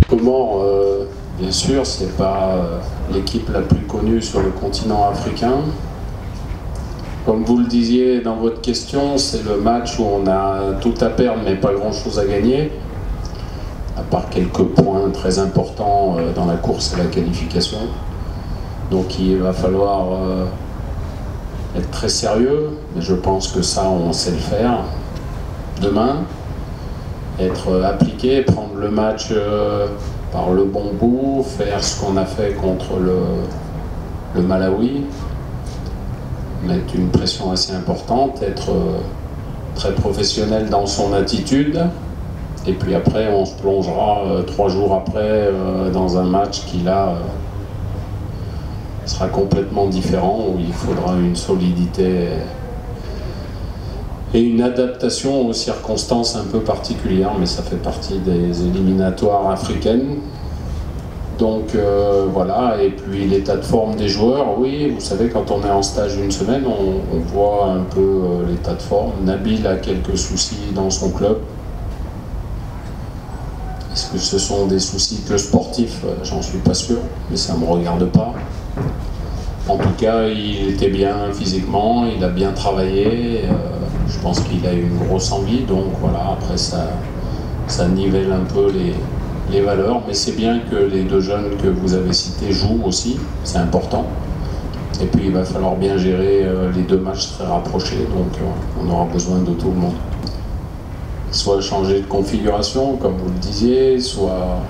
Comment bien sûr, c'est pas l'équipe la plus connue sur le continent africain. Comme vous le disiez dans votre question, c'est le match où on a tout à perdre mais pas grand-chose à gagner, à part quelques points très importants dans la course à la qualification. Donc il va falloir être très sérieux, mais je pense que ça, on sait le faire. Demain, être appliqué, prendre le match par le bon bout, faire ce qu'on a fait contre le Malawi, mettre une pression assez importante, être très professionnel dans son attitude, et puis après on se plongera 3 jours après dans un match qui là sera complètement différent, où il faudra une solidité et une adaptation aux circonstances un peu particulières, mais ça fait partie des éliminatoires africaines. Donc voilà, et puis l'état de forme des joueurs, oui, vous savez, quand on est en stage une semaine, on voit un peu l'état de forme. Nabil a quelques soucis dans son club. Est-ce que ce sont des soucis que sportifs? J'en suis pas sûr, mais ça ne me regarde pas. En tout cas, il était bien physiquement, il a bien travaillé. Je pense qu'il a une grosse envie, donc voilà, après ça nivelle un peu les valeurs, mais c'est bien que les 2 jeunes que vous avez cités jouent aussi, c'est important. Et puis il va falloir bien gérer les 2 matchs très rapprochés, donc on aura besoin de tout le monde. Soit changer de configuration, comme vous le disiez, soit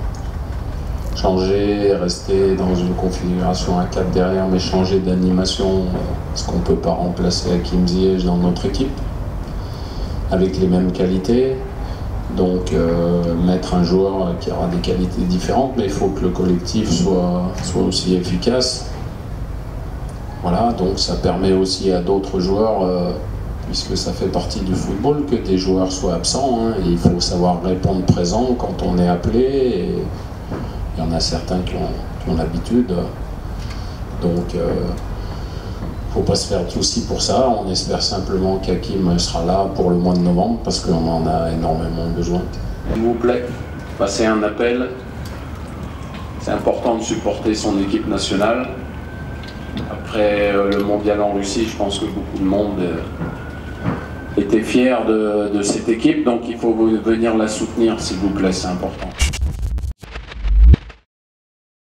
changer, rester dans une configuration à 4 derrière, mais changer d'animation, parce qu'on ne peut pas remplacer Hakim Ziyech dans notre équipe, avec les mêmes qualités. Donc mettre un joueur qui aura des qualités différentes, mais il faut que le collectif soit aussi efficace. Voilà, donc ça permet aussi à d'autres joueurs, puisque ça fait partie du football, que des joueurs soient absents, hein, et il faut savoir répondre présent quand on est appelé, et il y en a certains qui ont l'habitude. Donc faut pas se faire de soucis pour ça, on espère simplement qu'Hakim sera là pour le mois de novembre, parce qu'on en a énormément besoin. S'il vous plaît, passez un appel. C'est important de supporter son équipe nationale. Après le mondial en Russie, je pense que beaucoup de monde était fier de cette équipe, donc il faut venir la soutenir, s'il vous plaît, c'est important.